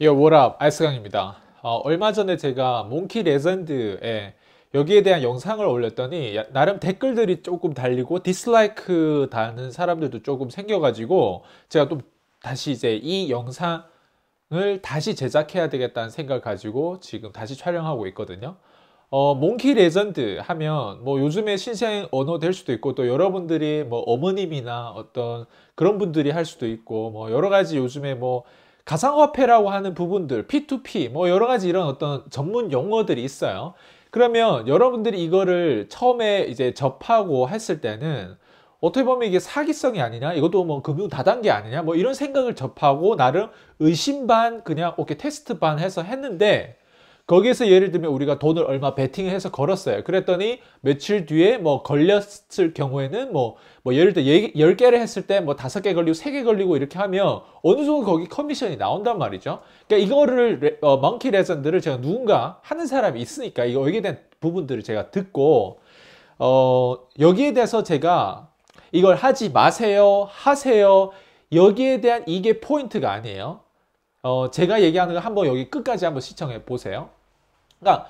요, 워랍, 알스강입니다. 얼마 전에 제가 몽키 레전드에 여기에 대한 영상을 올렸더니 나름 댓글들이 조금 달리고 디스라이크 다는 사람들도 조금 생겨가지고 제가 또 다시 이제 이 영상을 다시 제작해야 되겠다는 생각을 가지고 지금 다시 촬영하고 있거든요. 몽키 레전드 하면 뭐 요즘에 신생 언어 될 수도 있고 또 여러분들이 뭐 어머님이나 어떤 그런 분들이 할 수도 있고 뭐 여러 가지 요즘에 뭐 가상화폐라고 하는 부분들, P2P 뭐 여러 가지 이런 어떤 전문 용어들이 있어요. 그러면 여러분들이 이거를 처음에 이제 접하고 했을 때는 어떻게 보면 이게 사기성이 아니냐? 이것도 뭐 금융 다단계 아니냐? 뭐 이런 생각을 접하고 나름 의심 반 그냥 오케이 테스트 반 해서 했는데 거기에서 예를 들면 우리가 돈을 얼마 베팅해서 걸었어요. 그랬더니 며칠 뒤에 뭐 걸렸을 경우에는 뭐 예를 들어 10개를 했을 때 뭐 5개 걸리고 3개 걸리고 이렇게 하면 어느 정도 거기 커미션이 나온단 말이죠. 그러니까 이거를 먼키 레전드를 제가 누군가 하는 사람이 있으니까 이거 여기에 대한 부분들을 제가 듣고 여기에 대해서 제가 이걸 하지 마세요, 하세요. 여기에 대한 이게 포인트가 아니에요. 제가 얘기하는 거 한번 여기 끝까지 한번 시청해 보세요. 그러니까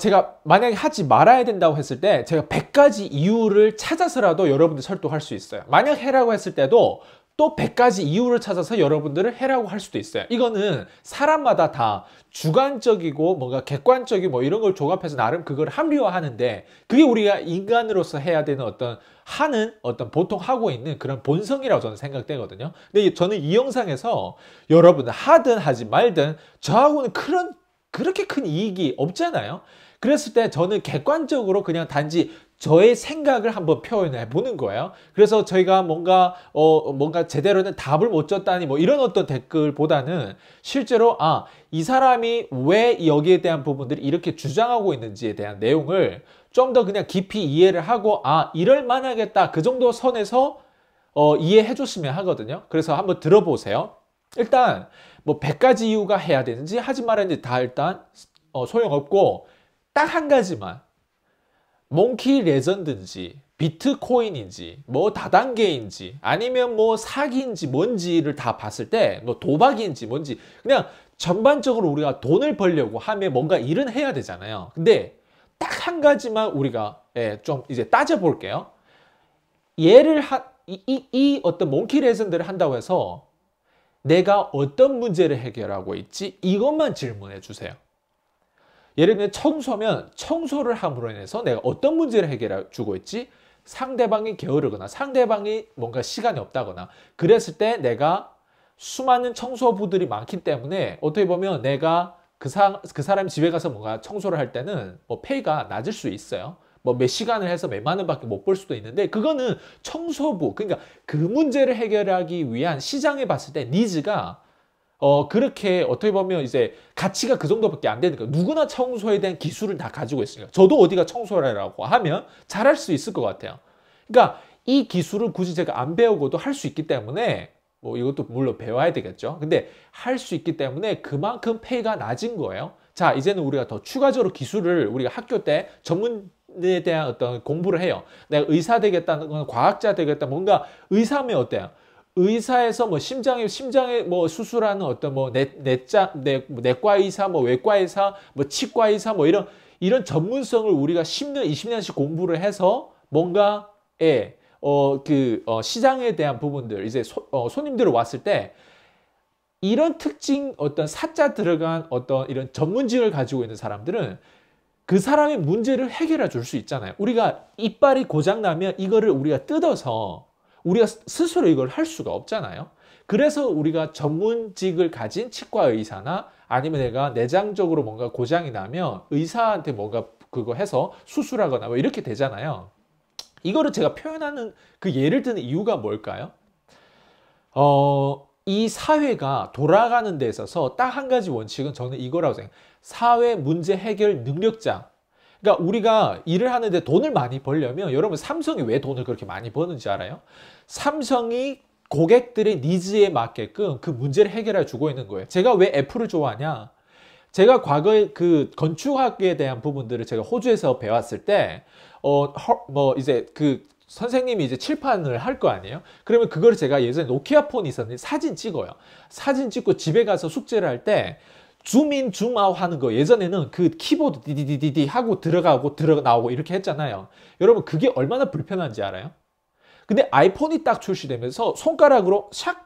제가 만약에 하지 말아야 된다고 했을 때 제가 100가지 이유를 찾아서라도 여러분들 설득할 수 있어요. 만약 해라고 했을 때도 또 100가지 이유를 찾아서 여러분들을 해라고 할 수도 있어요. 이거는 사람마다 다 주관적이고 뭔가 객관적이고 뭐 이런 걸 조합해서 나름 그걸 합리화하는데 그게 우리가 인간으로서 해야 되는 어떤 하는 어떤 보통 하고 있는 그런 본성이라고 저는 생각되거든요. 근데 저는 이 영상에서 여러분들 하든 하지 말든 저하고는 그렇게 큰 이익이 없잖아요. 그랬을 때 저는 객관적으로 그냥 단지 저의 생각을 한번 표현해 보는 거예요. 그래서 저희가 뭔가 제대로 된 답을 못 줬다니 뭐 이런 어떤 댓글보다는 실제로 이 사람이 왜 여기에 대한 부분들이 이렇게 주장하고 있는지에 대한 내용을 좀 더 그냥 깊이 이해를 하고 이럴 만하겠다 그 정도 선에서 이해해 줬으면 하거든요. 그래서 한번 들어보세요. 일단 뭐 100가지 이유가 해야 되는지 하지 말아야 되는지 다 일단 소용없고 딱 한 가지만 몽키 레전드인지 비트코인인지 뭐 다단계인지 아니면 뭐 사기인지 뭔지를 다 봤을 때 뭐 도박인지 뭔지 그냥 전반적으로 우리가 돈을 벌려고 하면 뭔가 일은 해야 되잖아요. 근데 딱 한 가지만 우리가 좀 이제 따져볼게요. 얘를 이 어떤 몽키 레전드를 한다고 해서 내가 어떤 문제를 해결하고 있지? 이것만 질문해 주세요. 예를 들면 청소면 청소를 함으로 인해서 내가 어떤 문제를 해결해 주고 있지? 상대방이 게으르거나 상대방이 뭔가 시간이 없다거나 그랬을 때 내가 수많은 청소부들이 많기 때문에 어떻게 보면 내가 그 사람 집에 가서 뭔가 청소를 할 때는 뭐 페이가 낮을 수 있어요. 뭐 몇 시간을 해서 몇만 원밖에 못 벌 수도 있는데 그거는 청소부 그러니까 그 문제를 해결하기 위한 시장에 봤을 때 니즈가 그렇게 어떻게 보면 이제 가치가 그 정도밖에 안 되니까 누구나 청소에 대한 기술을 다 가지고 있으니까 저도 어디가 청소라고 하면 잘할 수 있을 것 같아요. 그러니까 이 기술을 굳이 제가 안 배우고도 할 수 있기 때문에 뭐 이것도 물론 배워야 되겠죠. 근데 할 수 있기 때문에 그만큼 페이가 낮은 거예요. 자, 이제는 우리가 더 추가적으로 기술을 우리가 학교 때 전문에 대한 어떤 공부를 해요. 내가 의사 되겠다는 건 과학자 되겠다. 뭔가 의사면 어때요? 의사에서 뭐 심장에 뭐 수술하는 어떤 뭐 내과 의사, 뭐 외과 의사, 뭐 치과 의사 뭐 이런 전문성을 우리가 10년, 20년씩 공부를 해서 뭔가 시장에 대한 부분들 이제 손님들이 왔을 때 이런 특징 어떤 사자 들어간 어떤 이런 전문직을 가지고 있는 사람들은 그 사람의 문제를 해결해 줄 수 있잖아요. 우리가 이빨이 고장 나면 이거를 우리가 뜯어서 우리가 스스로 이걸 할 수가 없잖아요. 그래서 우리가 전문직을 가진 치과 의사나 아니면 내가 내장적으로 뭔가 고장이 나면 의사한테 뭔가 그거 해서 수술하거나 뭐 이렇게 되잖아요. 이거를 제가 표현하는 그 예를 드는 이유가 뭘까요? 이 사회가 돌아가는 데 있어서 딱 한 가지 원칙은 저는 이거라고 생각해요. 사회 문제 해결 능력자. 그러니까 우리가 일을 하는데 돈을 많이 벌려면 여러분 삼성이 왜 돈을 그렇게 많이 버는지 알아요? 삼성이 고객들의 니즈에 맞게끔 그 문제를 해결해 주고 있는 거예요. 제가 왜 애플을 좋아하냐? 제가 과거에 그 건축학에 대한 부분들을 제가 호주에서 배웠을 때, 이제 그 선생님이 이제 칠판을 할 거 아니에요? 그러면 그걸 제가 예전에 노키아 폰이 있었는데 사진 찍어요. 사진 찍고 집에 가서 숙제를 할 때 줌인, 줌아웃 하는 거 예전에는 그 키보드 디디디디디 하고 들어가고 들어 나오고 이렇게 했잖아요. 여러분 그게 얼마나 불편한지 알아요? 근데 아이폰이 딱 출시되면서 손가락으로 샥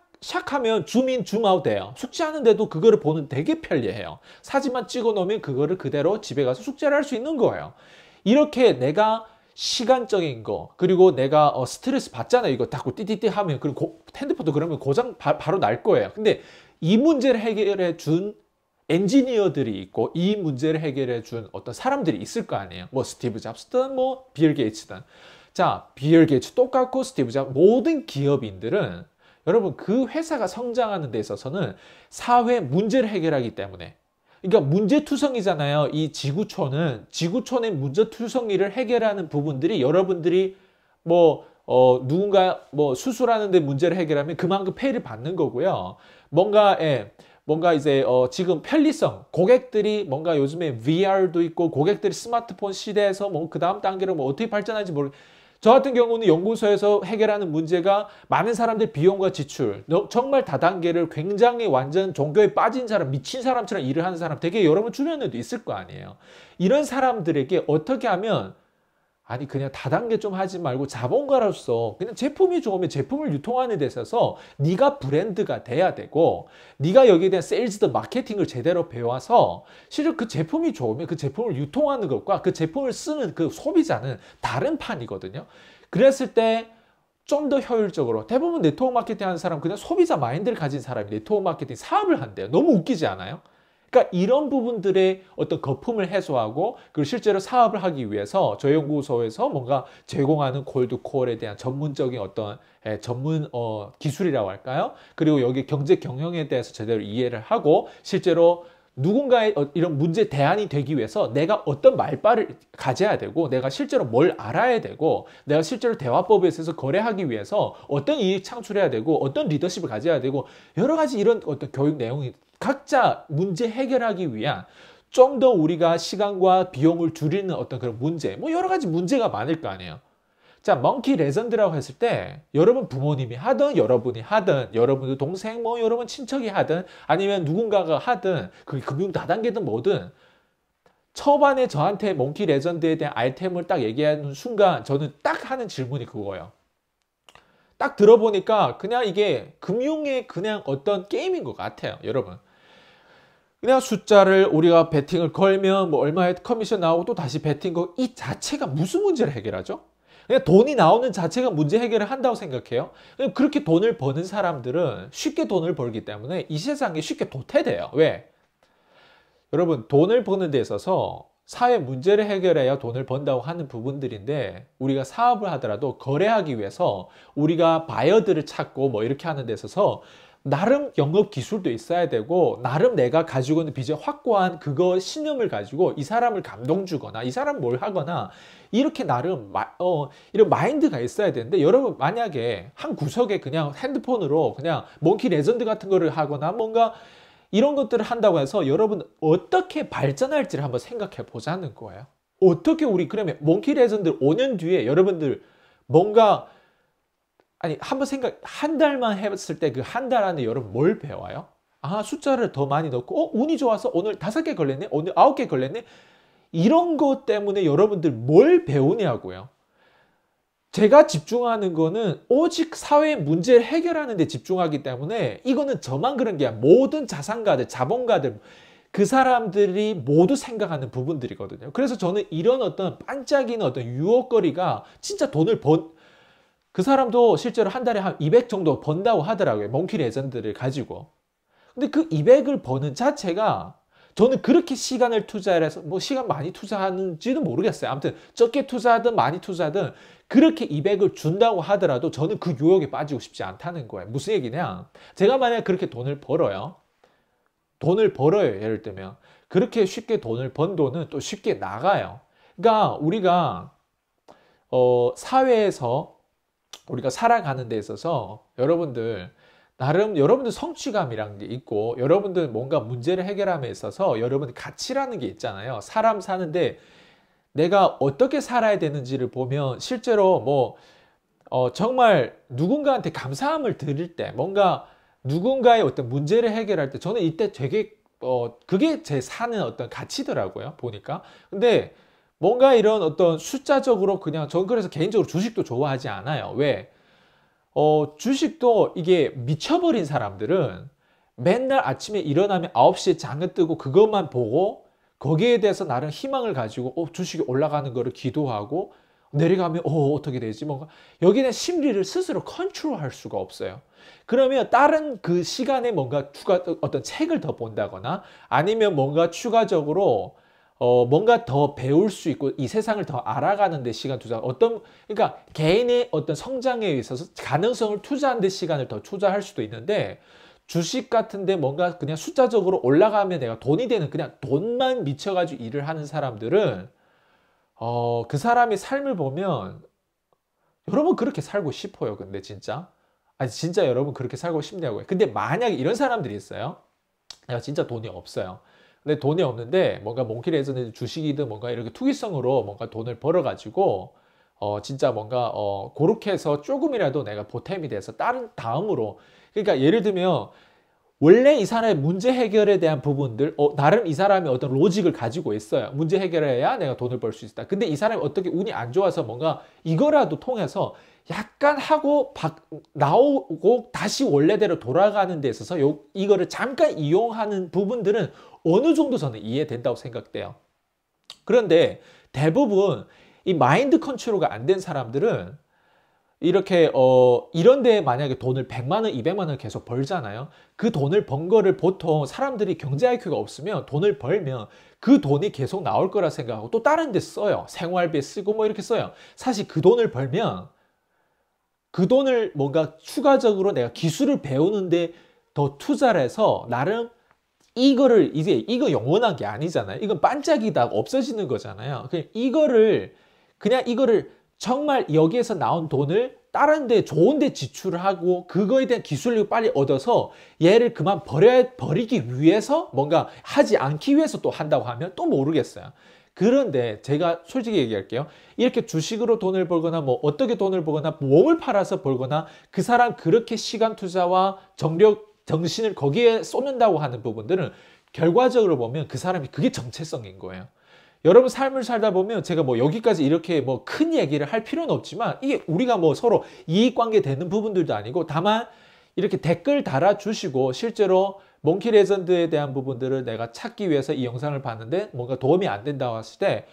하면 줌인, 줌아웃 돼요. 숙제하는데도 그거를 보는 되게 편리해요. 사진만 찍어 놓으면 그거를 그대로 집에 가서 숙제를 할 수 있는 거예요. 이렇게 내가 시간적인 거 그리고 내가 스트레스 받잖아요. 이거 자꾸 띠띠띠 하면 그리고 핸드폰도 그러면 고장 바로 날 거예요. 근데 이 문제를 해결해 준 엔지니어들이 있고 이 문제를 해결해 준 어떤 사람들이 있을 거 아니에요. 뭐 스티브 잡스든 뭐 빌 게이츠든. 자, 빌 게이츠 똑같고 스티브 잡스 모든 기업인들은 여러분 그 회사가 성장하는 데 있어서는 사회 문제를 해결하기 때문에 그러니까 문제투성이잖아요. 이 지구촌의 문제투성이를 해결하는 부분들이 여러분들이 누군가 수술하는데 문제를 해결하면 그만큼 페이를 받는 거고요. 뭔가 이제 지금 편리성 고객들이 뭔가 요즘에 VR도 있고 고객들이 스마트폰 시대에서 뭐 그 다음 단계로 뭐 어떻게 발전할지 저 같은 경우는 연구소에서 해결하는 문제가 많은 사람들 비용과 지출, 정말 다단계를 굉장히 완전 종교에 빠진 사람, 미친 사람처럼 일을 하는 사람 되게 여러분 주변에도 있을 거 아니에요. 이런 사람들에게 어떻게 하면 아니 그냥 다단계 좀 하지 말고 자본가로서 그냥 제품이 좋으면 제품을 유통하는 데 있어서 네가 브랜드가 돼야 되고 네가 여기에 대한 세일즈든 마케팅을 제대로 배워서 실은 그 제품이 좋으면 그 제품을 유통하는 것과 그 제품을 쓰는 그 소비자는 다른 판이거든요. 그랬을 때 좀 더 효율적으로 대부분 네트워크 마케팅 하는 사람 그냥 소비자 마인드를 가진 사람이 네트워크 마케팅 사업을 한대요. 너무 웃기지 않아요? 그러니까 이런 부분들의 어떤 거품을 해소하고 그리고 실제로 사업을 하기 위해서 저희 연구소에서 뭔가 제공하는 콜드콜에 대한 전문적인 어떤 전문 기술이라고 할까요? 그리고 여기 경제 경영에 대해서 제대로 이해를 하고 실제로 누군가의 이런 문제 대안이 되기 위해서 내가 어떤 말발을 가져야 되고 내가 실제로 뭘 알아야 되고 내가 실제로 대화법에 있어서 거래하기 위해서 어떤 이익 창출해야 되고 어떤 리더십을 가져야 되고 여러 가지 이런 어떤 교육 내용이 각자 문제 해결하기 위한 좀 더 우리가 시간과 비용을 줄이는 어떤 그런 문제 뭐 여러 가지 문제가 많을 거 아니에요. 자, 먼키 레전드라고 했을 때 여러분 부모님이 하든 여러분이 하든 여러분의 동생 뭐 여러분 친척이 하든 아니면 누군가가 하든 그게 금융 다단계든 뭐든 초반에 저한테 먼키 레전드에 대한 아이템을 딱 얘기하는 순간 저는 딱 하는 질문이 그거예요. 딱 들어보니까 그냥 이게 금융의 그냥 어떤 게임인 것 같아요, 여러분. 그냥 숫자를 우리가 베팅을 걸면 뭐 얼마의 커미션 나오고 또 다시 베팅 거 이 자체가 무슨 문제를 해결하죠? 그냥 돈이 나오는 자체가 문제 해결을 한다고 생각해요. 그렇게 돈을 버는 사람들은 쉽게 돈을 벌기 때문에 이 세상에 쉽게 도태돼요. 왜? 여러분 돈을 버는 데 있어서 사회 문제를 해결해야 돈을 번다고 하는 부분들인데 우리가 사업을 하더라도 거래하기 위해서 우리가 바이어들을 찾고 뭐 이렇게 하는 데 있어서 나름 영업 기술도 있어야 되고 나름 내가 가지고 있는 비전 확고한 그거 신념을 가지고 이 사람을 감동 주거나 이 사람 뭘 하거나 이렇게 나름 이런 마인드가 있어야 되는데 여러분 만약에 한 구석에 그냥 핸드폰으로 그냥 몽키 레전드 같은 거를 하거나 뭔가 이런 것들을 한다고 해서 여러분 어떻게 발전할지를 한번 생각해 보자는 거예요. 어떻게 우리 그러면 몽키 레전드 5년 뒤에 여러분들 뭔가 아니 한번 한 달만 해봤을 때 그 한 달 안에 여러분 뭘 배워요? 아 숫자를 더 많이 넣고 운이 좋아서 오늘 5개 걸렸네 오늘 9개 걸렸네 이런 것 때문에 여러분들 뭘 배우냐고요. 제가 집중하는 거는 오직 사회 문제를 해결하는 데 집중하기 때문에 이거는 저만 그런 게 아니라 모든 자산가들 자본가들 그 사람들이 모두 생각하는 부분들이거든요. 그래서 저는 이런 어떤 반짝이는 어떤 유혹거리가 진짜 그 사람도 실제로 한 달에 한 200 정도 번다고 하더라고요. 몽키 레전드를 가지고. 근데 그 200을 버는 자체가 저는 그렇게 시간을 투자해서 뭐 시간 많이 투자하는지는 모르겠어요. 아무튼 적게 투자하든 많이 투자하든 그렇게 200을 준다고 하더라도 저는 그 유혹에 빠지고 싶지 않다는 거예요. 무슨 얘기냐? 제가 만약에 그렇게 돈을 벌어요. 예를 들면. 그렇게 쉽게 돈을 번 돈은 또 쉽게 나가요. 그러니까 우리가 사회에서 우리가 살아가는 데 있어서 여러분들 나름 여러분들 성취감이란 게 있고 여러분들 뭔가 문제를 해결함에 있어서 여러분 가치라는 게 있잖아요. 사람 사는데 내가 어떻게 살아야 되는지를 보면 실제로 정말 누군가한테 감사함을 드릴 때, 뭔가 누군가의 어떤 문제를 해결할 때, 저는 이때 되게, 그게 제 사는 어떤 가치더라고요, 보니까. 근데 뭔가 이런 어떤 숫자적으로 그냥, 전 그래서 개인적으로 주식도 좋아하지 않아요. 왜? 주식도 이게 미쳐버린 사람들은 맨날 아침에 일어나면 9시에 장을 뜨고 그것만 보고 거기에 대해서 나름 희망을 가지고 주식이 올라가는 거를 기도하고 내려가면 어떻게 되지? 뭔가 여기는 심리를 스스로 컨트롤할 수가 없어요. 그러면 다른 그 시간에 뭔가 추가 어떤 책을 더 본다거나 아니면 뭔가 추가적으로 뭔가 더 배울 수 있고 이 세상을 더 알아가는 데 시간 투자 그러니까 개인의 어떤 성장에 있어서 가능성을 투자하는 데 시간을 더 투자할 수도 있는데 주식 같은데 뭔가 그냥 숫자적으로 올라가면 내가 돈이 되는 그냥 돈만 미쳐가지고 일을 하는 사람들은 그 사람의 삶을 보면 여러분 그렇게 살고 싶어요. 근데 진짜 아니 진짜 여러분 그렇게 살고 싶냐고요. 근데 만약에 이런 사람들이 있어요. 내가 진짜 돈이 없어요. 근데 돈이 없는데 뭔가 몽키레즈는 주식이든 뭔가 이렇게 투기성으로 뭔가 돈을 벌어가지고 진짜 뭔가 그렇게 해서 조금이라도 내가 보탬이 돼서 다른 다음으로 그러니까 예를 들면 원래 이 사람의 문제 해결에 대한 부분들, 나름 이 사람이 어떤 로직을 가지고 있어요. 문제 해결해야 내가 돈을 벌 수 있다. 근데 이 사람이 어떻게 운이 안 좋아서 뭔가 이거라도 통해서 약간 하고 나오고 다시 원래대로 돌아가는 데 있어서 이거를 잠깐 이용하는 부분들은 어느 정도 저는 이해된다고 생각돼요. 그런데 대부분 이 마인드 컨트롤가 안 된 사람들은 이렇게 이런 데 만약에 돈을 100만 원, 200만 원 계속 벌잖아요. 그 돈을 번 거를 보통 사람들이 경제 IQ가 없으면 돈을 벌면 그 돈이 계속 나올 거라 생각하고 또 다른 데 써요. 생활비에 쓰고 뭐 이렇게 써요. 사실 그 돈을 벌면 그 돈을 뭔가 추가적으로 내가 기술을 배우는데 더 투자를 해서 나름 이거를 이거 영원한 게 아니잖아요. 이건 반짝이다 없어지는 거잖아요. 그냥 이거를 정말 여기에서 나온 돈을 다른 데 좋은 데 지출을 하고 그거에 대한 기술력을 빨리 얻어서 얘를 그만 버리기 위해서 뭔가 하지 않기 위해서 또 한다고 하면 또 모르겠어요. 그런데 제가 솔직히 얘기할게요. 이렇게 주식으로 돈을 벌거나 뭐 어떻게 돈을 벌거나 몸을 팔아서 벌거나 그 사람 그렇게 시간 투자와 정력, 정신을 거기에 쏟는다고 하는 부분들은 결과적으로 보면 그 사람이 그게 정체성인 거예요. 여러분 삶을 살다 보면 제가 뭐 여기까지 이렇게 뭐 큰 얘기를 할 필요는 없지만 이게 우리가 뭐 서로 이익관계 되는 부분들도 아니고 다만 이렇게 댓글 달아주시고 실제로 몽키 레전드에 대한 부분들을 내가 찾기 위해서 이 영상을 봤는데 뭔가 도움이 안 된다고 했을 때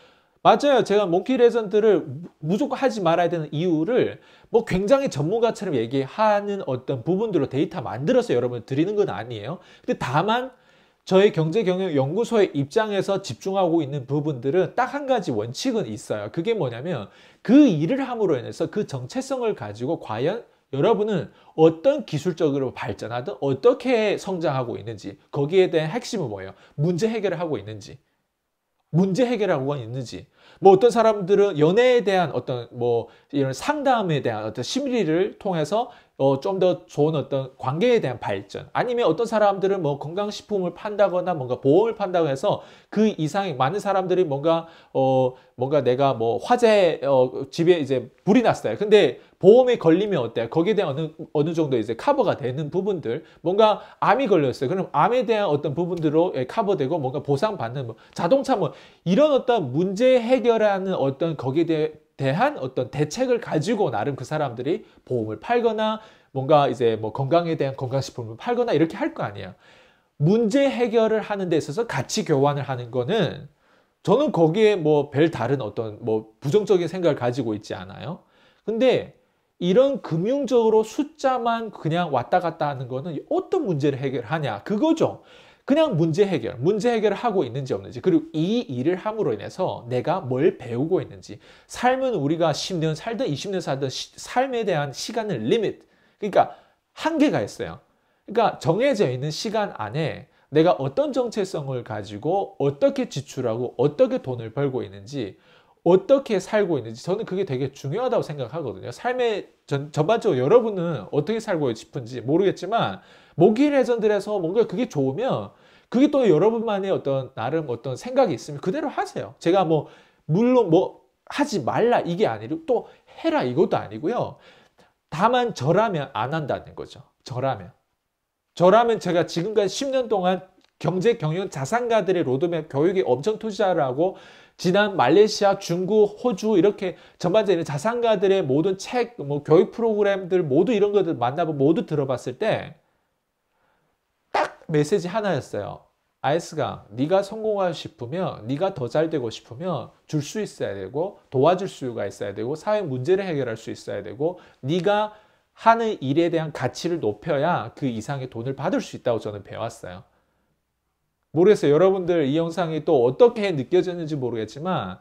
맞아요. 제가 몽키 레전드를 무조건 하지 말아야 되는 이유를 뭐 굉장히 전문가처럼 얘기하는 어떤 부분들로 데이터 만들어서 여러분 드리는 건 아니에요. 근데 다만 저희 경제경영연구소의 입장에서 집중하고 있는 부분들은 딱 한 가지 원칙은 있어요. 그게 뭐냐면 그 일을 함으로 인해서 그 정체성을 가지고 과연 여러분은 어떤 기술적으로 발전하든 어떻게 성장하고 있는지 거기에 대한 핵심은 뭐예요? 문제 해결을 하고 있는지 문제 해결하고 있는지 뭐 어떤 사람들은 연애에 대한 어떤 뭐 이런 상담에 대한 어떤 심리를 통해서 좀 더 좋은 어떤 관계에 대한 발전 아니면 어떤 사람들은 뭐 건강식품을 판다거나 뭔가 보험을 판다고 해서 그 이상의 많은 사람들이 뭔가 내가 뭐 화재 집에 이제 불이 났어요. 근데 보험에 걸리면 어때요? 거기에 대한 어느 정도 이제 커버가 되는 부분들 뭔가 암이 걸렸어요. 그럼 암에 대한 어떤 부분들로 커버되고 뭔가 보상받는 뭐 자동차 뭐 이런 어떤 문제 해결하는 어떤 거기에 대한 어떤 대책을 가지고 나름 그 사람들이 보험을 팔거나 뭔가 이제 뭐 건강에 대한 건강식품을 팔거나 이렇게 할 거 아니에요. 문제 해결을 하는 데 있어서 가치 교환을 하는 거는 저는 거기에 뭐 별 다른 어떤 뭐 부정적인 생각을 가지고 있지 않아요. 근데 이런 금융적으로 숫자만 그냥 왔다 갔다 하는 거는 어떤 문제를 해결하냐 그거죠. 그냥 문제 해결을 하고 있는지 없는지 그리고 이 일을 함으로 인해서 내가 뭘 배우고 있는지 삶은 우리가 10년 살든 20년 살든 삶에 대한 시간을 리밋 그러니까 한계가 있어요. 그러니까 정해져 있는 시간 안에 내가 어떤 정체성을 가지고 어떻게 지출하고 어떻게 돈을 벌고 있는지 어떻게 살고 있는지 저는 그게 되게 중요하다고 생각하거든요. 삶의 전반적으로 여러분은 어떻게 살고 싶은지 모르겠지만 모기 레전드에서 뭔가 그게 좋으면 그게 또 여러분만의 어떤 나름 어떤 생각이 있으면 그대로 하세요. 제가 뭐 물론 뭐 하지 말라 이게 아니고 또 해라 이것도 아니고요. 다만 저라면 안 한다는 거죠. 저라면 제가 지금까지 10년 동안 경제 경영 자산가들의 로드맵 교육에 엄청 투자를 하고 지난 말레이시아, 중국, 호주 이렇게 전반적인 자산가들의 모든 책, 뭐 교육 프로그램들 모두 이런 것들 만나보고 모두 들어봤을 때 딱 메시지 하나였어요. 아이스가 네가 성공하고 싶으면 네가 더 잘 되고 싶으면 줄 수 있어야 되고 도와줄 수가 있어야 되고 사회 문제를 해결할 수 있어야 되고 네가 하는 일에 대한 가치를 높여야 그 이상의 돈을 받을 수 있다고 저는 배웠어요. 모르겠어요. 여러분들 이 영상이 또 어떻게 느껴졌는지 모르겠지만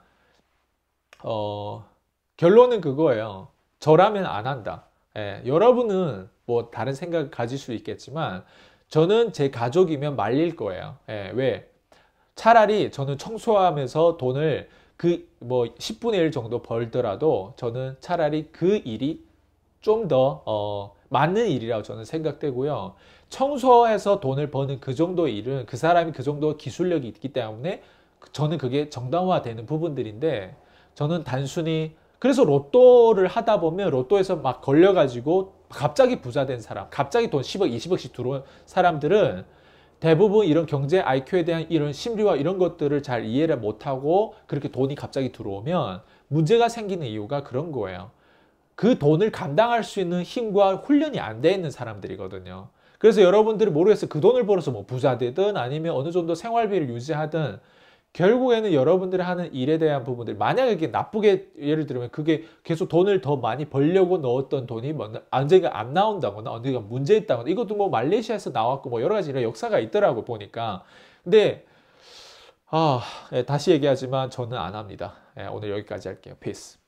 결론은 그거예요. 저라면 안 한다. 예, 여러분은 뭐 다른 생각을 가질 수 있겠지만 저는 제 가족이면 말릴 거예요. 예, 왜? 차라리 저는 청소하면서 돈을 그 뭐 10분의 1 정도 벌더라도 저는 차라리 그 일이 좀 더 맞는 일이라고 저는 생각되고요. 청소해서 돈을 버는 그 정도 일은 그 사람이 그 정도 기술력이 있기 때문에 저는 그게 정당화되는 부분들인데 저는 단순히 그래서 로또를 하다 보면 로또에서 막 걸려가지고 갑자기 부자 된 사람, 갑자기 돈 10억, 20억씩 들어온 사람들은 대부분 이런 경제 IQ에 대한 이런 심리와 이런 것들을 잘 이해를 못하고 그렇게 돈이 갑자기 들어오면 문제가 생기는 이유가 그런 거예요. 그 돈을 감당할 수 있는 힘과 훈련이 안 돼 있는 사람들이거든요. 그래서 여러분들이 모르겠어요. 그 돈을 벌어서 뭐 부자 되든 아니면 어느 정도 생활비를 유지하든 결국에는 여러분들이 하는 일에 대한 부분들 만약에 이게 나쁘게 예를 들면 그게 계속 돈을 더 많이 벌려고 넣었던 돈이 뭐 언젠가 안 나온다거나 언젠가 문제 있다거나 이것도 뭐 말레이시아에서 나왔고 뭐 여러 가지 이런 역사가 있더라고 보니까 근데 다시 얘기하지만 저는 안 합니다. 오늘 여기까지 할게요. 피스.